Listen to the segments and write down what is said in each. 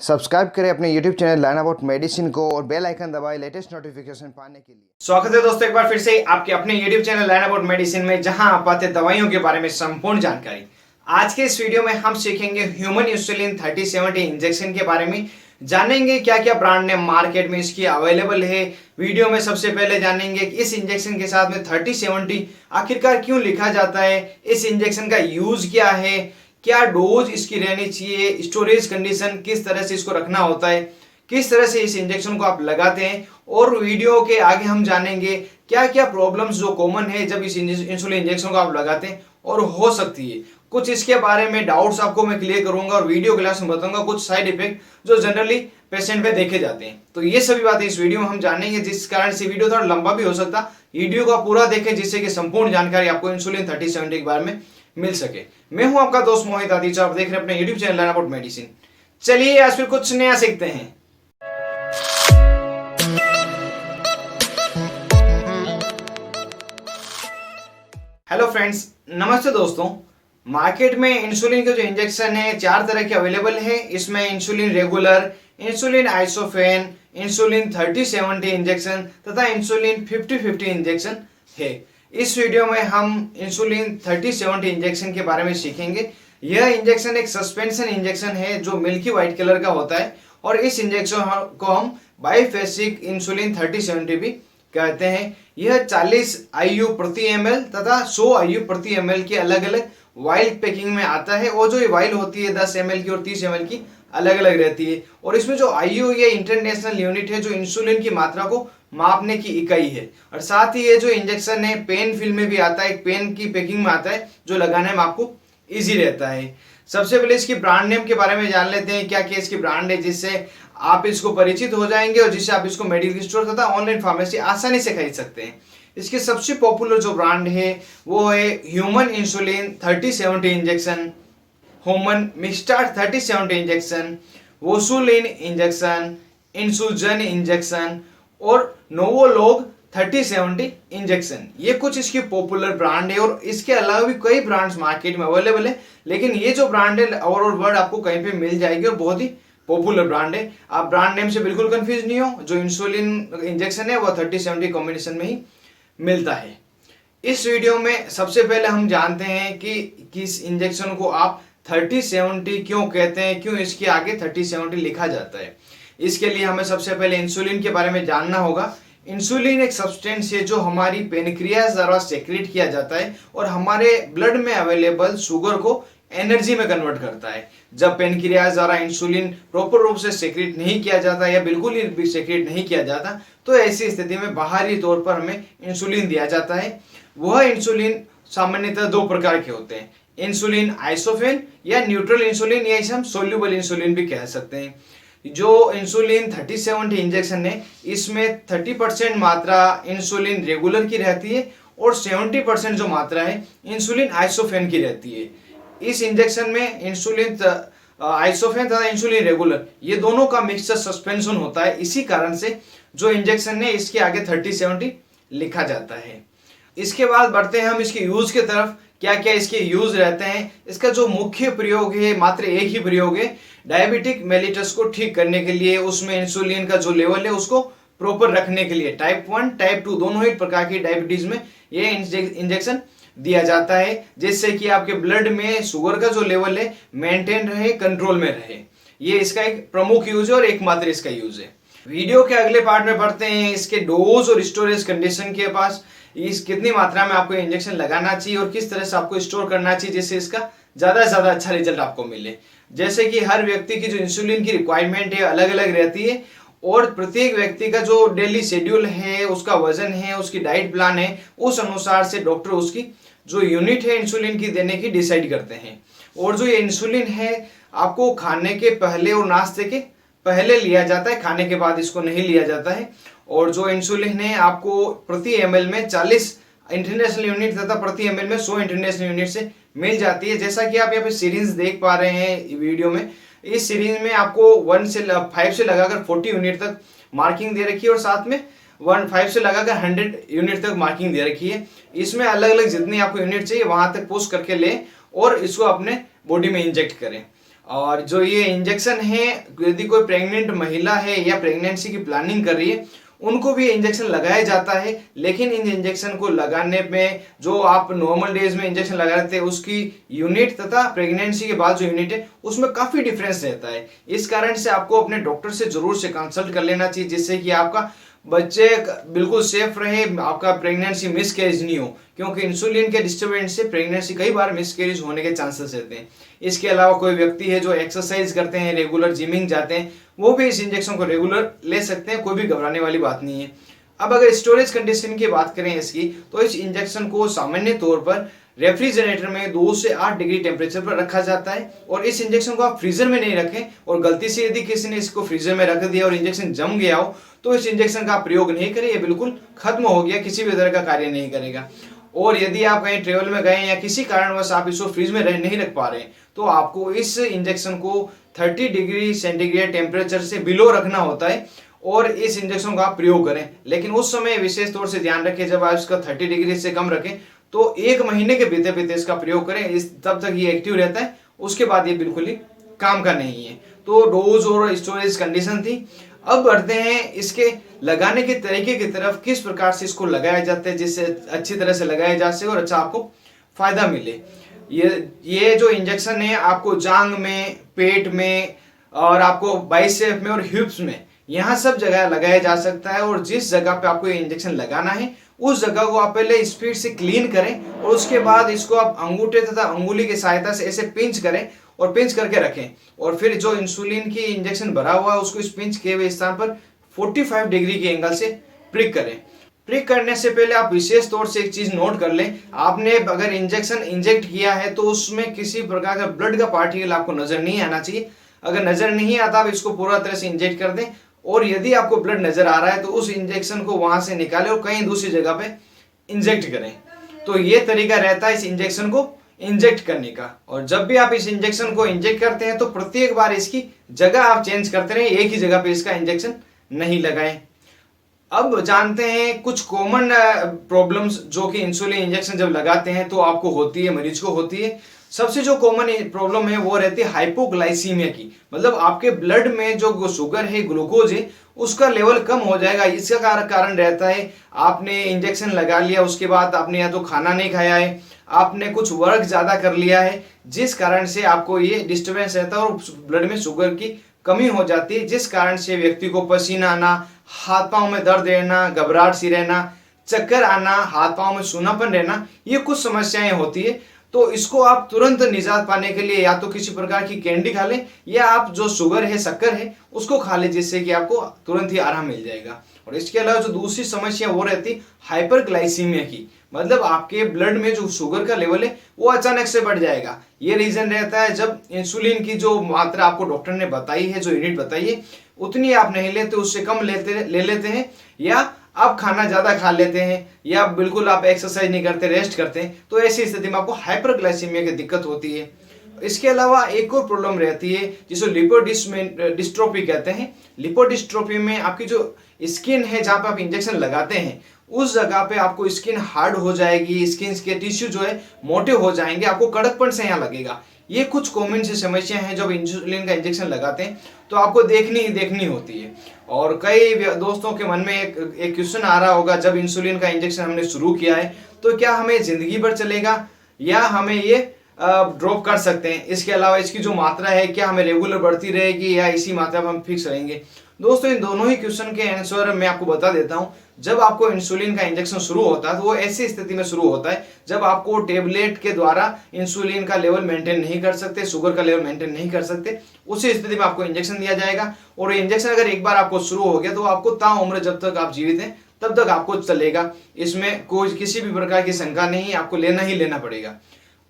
Subscribe करें अपने YouTube channel learn about medicine को और बेल आइकन दबाएं लेटेस्ट नोटिफिकेशन पाने के लिए। स्वागत है दोस्तों एक बार फिर से आपके अपने YouTube channel learn about medicine में, जहां आप पाते हैं दवाइयों के बारे में संपूर्ण जानकारी। आज के इस वीडियो में हम सीखेंगे ह्यूमन इंसुलिन 3070 इंजेक्शन के बारे में। जानेंगे क्या क्या ब्रांड नेम मार्केट में इसकी अवेलेबल है। वीडियो में सबसे पहले जानेंगे कि इस इंजेक्शन के साथ में 3070 आखिरकार क्यों लिखा जाता है, इस इंजेक्शन का यूज क्या है, क्या डोज इसकी रहनी चाहिए, स्टोरेज कंडीशन किस तरह से इसको रखना होता है, किस तरह से इस इंजेक्शन को आप लगाते हैं। और वीडियो के आगे हम जानेंगे क्या क्या प्रॉब्लम्स जो कॉमन है जब इस इंसुलिन इंजेक्शन को आप लगाते हैं और हो सकती है। कुछ इसके बारे में डाउट्स आपको मैं क्लियर करूंगा और वीडियो क्लास में बताऊंगा कुछ साइड इफेक्ट जो जनरली पेशेंट में देखे जाते हैं। तो ये सभी बातें इस वीडियो में हम जानेंगे, जिस कारण से वीडियो थोड़ा लंबा भी हो सकता। वीडियो को पूरा देखें जिससे कि संपूर्ण जानकारी आपको इंसुलिन 3070 के बारे में मिल सके। मैं हूं आपका दोस्त मोहित आदित्य, आप देख रहे हैं अपने YouTube channel learn about medicine. चलिए आज फिर कुछ नया सीखते हैं। हेलो फ्रेंड्स, नमस्ते दोस्तों। मार्केट में इंसुलिन के जो इंजेक्शन है 4 तरह के अवेलेबल है। इसमें insulin regular, insulin isophane, insulin 3070 injection तथा इंसुलिन 50-50 इंजेक्शन है। इस वीडियो में हम इंसुलिन 3070 इंजेक्शन के बारे में सीखेंगे। यह इंजेक्शन एक सस्पेंशन इंजेक्शन है जो मिल्की व्हाइट कलर का होता है और इस इंजेक्शन को हम बाइफेसिक इंसुलिन 3070 भी कहते हैं। यह 40 IU प्रति ml तथा 100 IU प्रति ml की अलग अलग वाइल पैकिंग में आता है और जो ये वाइल होती है 10 ml की और 30 ml की अलग अलग रहती है। और इसमें जो IU ये इंटरनेशनल यूनिट है जो इंसुलिन की मात्रा को मापने की इकाई है। और साथ ही ये जो इंजेक्शन है पेन फिल्म में भी आता है, एक पेन की पैकिंग में आता है जो लगाने में आपको इजी रहता है। सबसे पहले इसकी ब्रांड नेम के बारे में जान लेते हैं, क्या क्या इसकी ब्रांड है जिससे आप इसको परिचित हो जाएंगे और जिससे आप इसको मेडिकल स्टोर तथा ऑनलाइन फार्मेसी आसानी से खरीद सकते हैं। इसकी सबसे पॉपुलर जो ब्रांड है वो है human insulin 3070 injection, human Mixtard 3070 injection, Wosulin injection, Insugen injection और नोवोलॉग 3070 इंजेक्शन। ये कुछ इसकी पॉपुलर ब्रांड है और इसके अलावा भी कई ब्रांड्स मार्केट में अवेलेबल है, लेकिन ये जो ब्रांड है ओवरऑल वर्ड आपको कहीं पे मिल जाएगी और बहुत ही पॉपुलर ब्रांड है। आप ब्रांड नेम से बिल्कुल कंफ्यूज नहीं हो। जो इंसुलिन इंजेक्शन है वो 3070 कॉम्बिनेशन में ही मिलता है। इस वीडियो में सबसे पहले हम जानते हैं कि किस इंजेक्शन को आप 3070 क्यों कहते हैं, क्यों इसके आगे 3070 लिखा जाता है। इसके लिए हमें सबसे पहले इंसुलिन के बारे में जानना होगा। इंसुलिन एक सब्सटेंस है जो हमारी पेनक्रियाज द्वारा सेक्रेट किया जाता है और हमारे ब्लड में अवेलेबल शुगर को एनर्जी में कन्वर्ट करता है। जब पेनक्रियाज द्वारा इंसुलिन प्रॉपर रूप से सेक्रेट नहीं किया जाता या बिल्कुल ही सेक्रेट नहीं किया जाता तो ऐसी स्थिति में बाहरी तौर पर हमें इंसुलिन दिया जाता है। वह इंसुलिन सामान्यतः 2 प्रकार के होते हैं, इंसुलिन आइसोफेन या न्यूट्रल इंसुलिन, या इसे हम सोल्यूबल इंसुलिन भी कह सकते हैं। जो इंसुलिन 3070 इंजेक्शन है इसमें 30% मात्रा इंसुलिन रेगुलर की रहती है और 70% जो मात्रा है इंसुलिन आइसोफेन की रहती है। इस इंजेक्शन में इंसुलिन आइसोफेन तथा इंसुलिन रेगुलर ये दोनों का मिक्सचर सस्पेंशन होता है। इसी कारण से जो इंजेक्शन है इसके आगे 3070 लिखा जाता है। इसके बाद बढ़ते हैं हम इसके यूज के तरफ। क्या क्या इसके यूज रहते हैं। इसका जो मुख्य प्रयोग है मात्र एक ही प्रयोग है, डायबिटिक मेलिटस को ठीक करने के लिए, उसमें इंसुलिन का जो लेवल है उसको प्रॉपर रखने के लिए। टाइप 1 टाइप 2 दोनों ही प्रकार की डायबिटीज में ये इंजेक्शन दिया जाता है जिससे कि आपके ब्लड में शुगर का जो लेवल है मेंटेन रहे, कंट्रोल में रहे। ये इसका एक प्रमुख यूज है और एकमात्र इसका यूज है। वीडियो के अगले पार्ट में बढ़ते हैं इसके डोज और स्टोरेज कंडीशन के पास। इस कितनी मात्रा में आपको इंजेक्शन लगाना चाहिए और किस तरह से आपको स्टोर करना चाहिए जिससे इसका ज्यादा से ज्यादा अच्छा रिजल्ट आपको मिले। जैसे कि हर व्यक्ति की जो इंसुलिन की रिक्वायरमेंट है अलग अलग रहती है और प्रत्येक व्यक्ति का जो डेली शेड्यूल है, उसका वजन है, उसकी डाइट प्लान है, उस अनुसार से डॉक्टर उसकी जो यूनिट है इंसुलिन की देने की डिसाइड करते हैं। और जो ये इंसुलिन है आपको खाने के पहले और नाश्ते के पहले लिया जाता है, खाने के बाद इसको नहीं लिया जाता है। और जो इंसुलिन है आपको प्रति ml में 40 इंटरनेशनल यूनिट तथा प्रति ml में 100 इंटरनेशनल यूनिट से मिल जाती है। जैसा कि आप यहाँ पे सीरीज देख पा रहे हैं वीडियो में, इस सीरीज में आपको 1 से 5 से लगाकर 40 यूनिट तक मार्किंग दे रखी है और साथ में 5 से लगाकर 100 यूनिट तक मार्किंग दे रखी है। इसमें अलग अलग जितनी आपको यूनिट चाहिए वहां तक पुश करके लें और इसको अपने बॉडी में इंजेक्ट करें। और जो ये इंजेक्शन है, यदि कोई प्रेग्नेंट महिला है या प्रेगनेंसी की प्लानिंग कर रही है उनको भी इंजेक्शन लगाया जाता है। लेकिन इन इंजेक्शन को लगाने में जो आप नॉर्मल डेज में इंजेक्शन लगा रहे थे उसकी यूनिट तथा प्रेगनेंसी के बाद जो यूनिट है उसमें काफी डिफरेंस रहता है। इस कारण से आपको अपने डॉक्टर से जरूर से कंसल्ट कर लेना चाहिए, जिससे कि आपका बच्चे बिल्कुल सेफ रहे, आपका प्रेगनेंसी मिसकैरेज नहीं हो, क्योंकि इंसुलिन के डिस्टर्बेंस से प्रेगनेंसी कई बार मिसकैरेज होने के चांसेस रहते हैं। इसके अलावा कोई व्यक्ति है जो एक्सरसाइज करते हैं, रेगुलर जिमिंग जाते हैं, वो भी इस इंजेक्शन को रेगुलर ले सकते हैं, कोई भी घबराने वाली बात नहीं है। अब अगर स्टोरेज कंडीशन की बात करें इसकी, तो इस इंजेक्शन को सामान्य तौर पर रेफ्रिजरेटर में 2 से 8 डिग्री टेम्परेचर पर रखा जाता है। और इस इंजेक्शन को आप फ्रीजर में नहीं रखें, और गलती से यदि किसी ने इसको फ्रीजर में रख दिया और इंजेक्शन जम गया हो तो इस इंजेक्शन का प्रयोग नहीं करें, ये बिल्कुल खत्म हो गया, किसी भी तरह का कार्य नहीं करेगा। और यदि आप कहीं ट्रेवल में गए या किसी कारणवश आप इसको फ्रीज में नहीं रख पा रहे तो आपको इस इंजेक्शन को 30 डिग्री सेंटीग्रेड टेम्परेचर से बिलो रखना होता है और इस इंजेक्शन का आप प्रयोग करें। लेकिन उस समय विशेष तौर से ध्यान रखें, जब आप इसका 30 डिग्री से कम रखें तो 1 महीने के बीते बीते इसका प्रयोग करें, तब तक ये एक्टिव रहता है, उसके बाद ये बिल्कुल ही काम का नहीं है। तो डोज और स्टोरेज कंडीशन थी। अब बढ़ते हैं इसके लगाने के तरीके की तरफ, किस प्रकार से इसको लगाया जाता है जिससे अच्छी तरह से लगाया जा सके और अच्छा आपको फायदा मिले। ये जो इंजेक्शन है आपको जांग में, पेट में और आपको बाइसेप में और हिप्स में, यहाँ सब जगह लगाया जा सकता है। और जिस जगह पे आपको ये इंजेक्शन लगाना है उस जगह को आप पहले स्पीड से क्लीन करें और उसके बाद इसको आप अंगूठे तथा अंगुली की सहायता से ऐसे पिंच करें और पिंच करके रखें। और फिर जो इंसुलिन की इंजेक्शन भरा हुआ है उसको इस पिंच किए हुए स्थान पर 45 डिग्री के एंगल से प्रिक करें। प्रिक करने से पहले आप विशेष तौर से एक चीज नोट कर लें, आपने अगर इंजेक्शन इंजेक्ट किया है तो उसमें किसी प्रकार का ब्लड का पार्टिकल आपको नजर नहीं आना चाहिए। अगर नजर नहीं आता आप इसको पूरा तरह से इंजेक्ट कर दें, और यदि आपको ब्लड नजर आ रहा है तो उस इंजेक्शन को वहां से निकालें और कहीं दूसरी जगह पे इंजेक्ट करें। तो ये तरीका रहता है इस इंजेक्शन को इंजेक्ट करने का। और जब भी आप इस इंजेक्शन को इंजेक्ट करते हैं तो प्रत्येक बार इसकी जगह आप चेंज करते रहें, एक ही जगह पे इसका इंजेक्शन नहीं लगाएं। अब जानते हैं कुछ कॉमन प्रॉब्लम्स जो कि इंसुलिन इंजेक्शन जब लगाते हैं तो आपको होती है, मरीज को होती है। सबसे जो कॉमन प्रॉब्लम है वो रहती है हाइपोग्लाइसीमिया की, मतलब आपके ब्लड में जो शुगर है, ग्लूकोज है, उसका लेवल कम हो जाएगा। इसका कारण रहता है आपने इंजेक्शन लगा लिया, उसके बाद आपने या तो खाना नहीं खाया है, आपने कुछ वर्क ज्यादा कर लिया है, जिस कारण से आपको ये डिस्टर्बेंस रहता है और ब्लड में शुगर की कमी हो जाती है, जिस कारण से व्यक्ति को पसीना आना, हाथ पांव में दर्द रहना, घबराहट सी रहना, चक्कर आना, हाथ पांव में सूनापन रहना, ये कुछ समस्याएं होती है। तो इसको आप तुरंत निजात पाने के लिए या तो किसी प्रकार की कैंडी खा लें या आप जो शुगर है, शक्कर है, उसको खा लें, जिससे कि आपको तुरंत ही आराम मिल जाएगा। और इसके अलावा जो दूसरी समस्या वो रहती हाइपरग्लाइसीमिया की, मतलब आपके ब्लड में जो शुगर का लेवल है वो अचानक से बढ़ जाएगा। ये रीजन रहता है जब इंसुलिन की जो मात्रा आपको डॉक्टर ने बताई है, जो यूनिट बताई है, उतनी आप नहीं लेते, उससे कम ले लेते हैं, या आप खाना ज्यादा खा लेते हैं, या बिल्कुल आप एक्सरसाइज नहीं करते, रेस्ट करते हैं, तो ऐसी स्थिति में आपको हाइपरग्लाइसीमिया की दिक्कत होती है। इसके अलावा एक और प्रॉब्लम रहती है जिसे लिपोडिस्ट्रोफी कहते हैं। लिपोडिस्ट्रोफी में आपकी जो स्किन है, जहां पर आप इंजेक्शन लगाते हैं उस जगह पे आपको स्किन हार्ड हो जाएगी, स्किन के टिश्यू जो है मोटे हो जाएंगे, आपको कड़कपन से यहाँ लगेगा। ये कुछ कॉमन सी समस्या है जब इंसुलिन का इंजेक्शन लगाते हैं तो आपको देखनी होती है। और कई दोस्तों के मन में एक क्वेश्चन आ रहा होगा, जब इंसुलिन का इंजेक्शन हमने शुरू किया है तो क्या हमें जिंदगी भर चलेगा या हमें ये ड्रॉप कर सकते हैं? इसके अलावा इसकी जो मात्रा है क्या हमें रेगुलर बढ़ती रहेगी या इसी मात्रा पर हम फिक्स रहेंगे? दोस्तों, इन दोनों ही क्वेश्चन के आंसर मैं आपको बता देता हूं। जब आपको इंसुलिन का इंजेक्शन शुरू होता है तो वो ऐसी स्थिति में शुरू होता है जब आपको टेबलेट के द्वारा इंसुलिन का लेवल मेंटेन नहीं कर सकते, शुगर का लेवल मेंटेन नहीं कर सकते, उसी स्थिति में आपको इंजेक्शन दिया जाएगा। और इंजेक्शन अगर एक बार आपको शुरू हो गया तो आपको ताउम्र जब तक आप जीवित हैं तब तक आपको चलेगा, इसमें कोई किसी भी प्रकार की शंका नहीं, आपको लेना ही लेना पड़ेगा।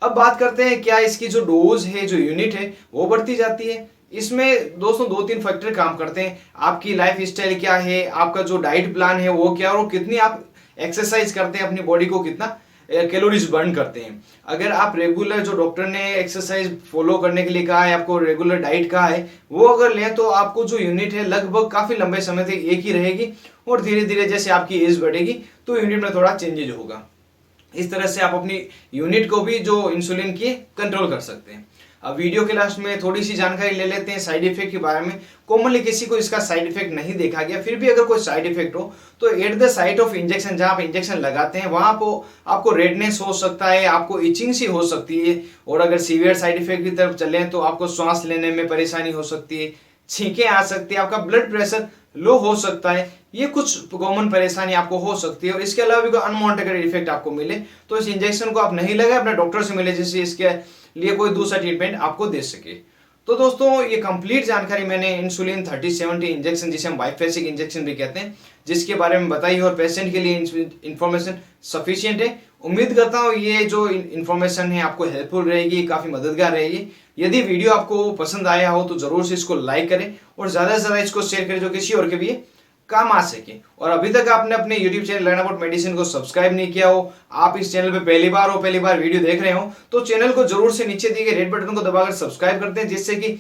अब बात करते हैं क्या इसकी जो डोज है, जो यूनिट है, वो बढ़ती जाती है? इसमें दोस्तों 2-3 फैक्टर काम करते हैं। आपकी लाइफ स्टाइल क्या है, आपका जो डाइट प्लान है वो क्या, और कितनी आप एक्सरसाइज करते हैं, अपनी बॉडी को कितना कैलोरीज बर्न करते हैं। अगर आप रेगुलर, जो डॉक्टर ने एक्सरसाइज फॉलो करने के लिए कहा है, आपको रेगुलर डाइट कहा है, वो अगर लें तो आपको जो यूनिट है लगभग काफी लंबे समय तक एक ही रहेगी, और धीरे धीरे जैसे आपकी एज बढ़ेगी तो यूनिट में थोड़ा चेंजेज होगा। इस तरह से आप अपनी यूनिट को भी जो इंसुलिन की कंट्रोल कर सकते हैं। वीडियो के लास्ट में थोड़ी सी जानकारी ले लेते हैं साइड इफेक्ट के बारे में। कॉमनली किसी को इसका साइड इफेक्ट नहीं देखा गया, फिर भी अगर कोई साइड इफेक्ट हो तो at the site of injection, जहां आप इंजेक्शन लगाते हैं वहां आपको रेडनेस हो सकता है, आपको इचिंग सी हो सकती है, और अगर सीवियर साइड इफेक्ट की तरफ चले तो आपको श्वास लेने में परेशानी हो सकती है, छींकें आ सकती है, आपका ब्लड प्रेशर लो हो सकता है। ये कुछ कॉमन परेशानी आपको हो सकती है। और इसके अलावा भी कोई अनवांटेड इफेक्ट आपको मिले तो इस इंजेक्शन को आप नहीं लगाए, अपने डॉक्टर से मिले जिससे इसके लिए कोई दूसरा ट्रीटमेंट आपको दे सके। तो दोस्तों ये कंप्लीट जानकारी मैंने इंसुलिन 3070 इंजेक्शन, जिसे हम बाइफेसिक इंजेक्शन भी कहते हैं, जिसके बारे में बताई और पेशेंट के लिए इंफॉर्मेशन सफिशिएंट है। उम्मीद करता हूँ ये जो इंफॉर्मेशन है आपको हेल्पफुल रहेगी, काफी मददगार रहेगी। यदि वीडियो आपको पसंद आया हो तो जरूर से इसको लाइक करें और ज्यादा से ज्यादा इसको शेयर करें जो किसी और के भी काम आ सके। और अभी तक आपने अपने YouTube channel learn about medicine को सब्सक्राइब नहीं किया हो, आप इस चैनल पे पहली बार वीडियो देख रहे हो, तो चैनल को जरूर से नीचे दिए गए रेड बटन को दबाकर सब्सक्राइब करते हैं, जिससे कि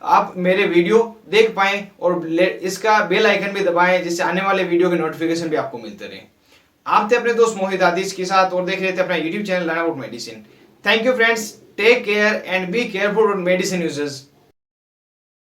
आप मेरे वीडियो देख पाएं और इसका बेल आइकन भी दबाएं, जिससे आने वाले वीडियो के नोटिफिकेशन भी आपको मिलते रहे। आप थे अपने दोस्त मोहित आदिश के साथ और देख रहे थे अपना YouTube channel learn about medicine. Thank you friends, take care and be careful on medicine uses.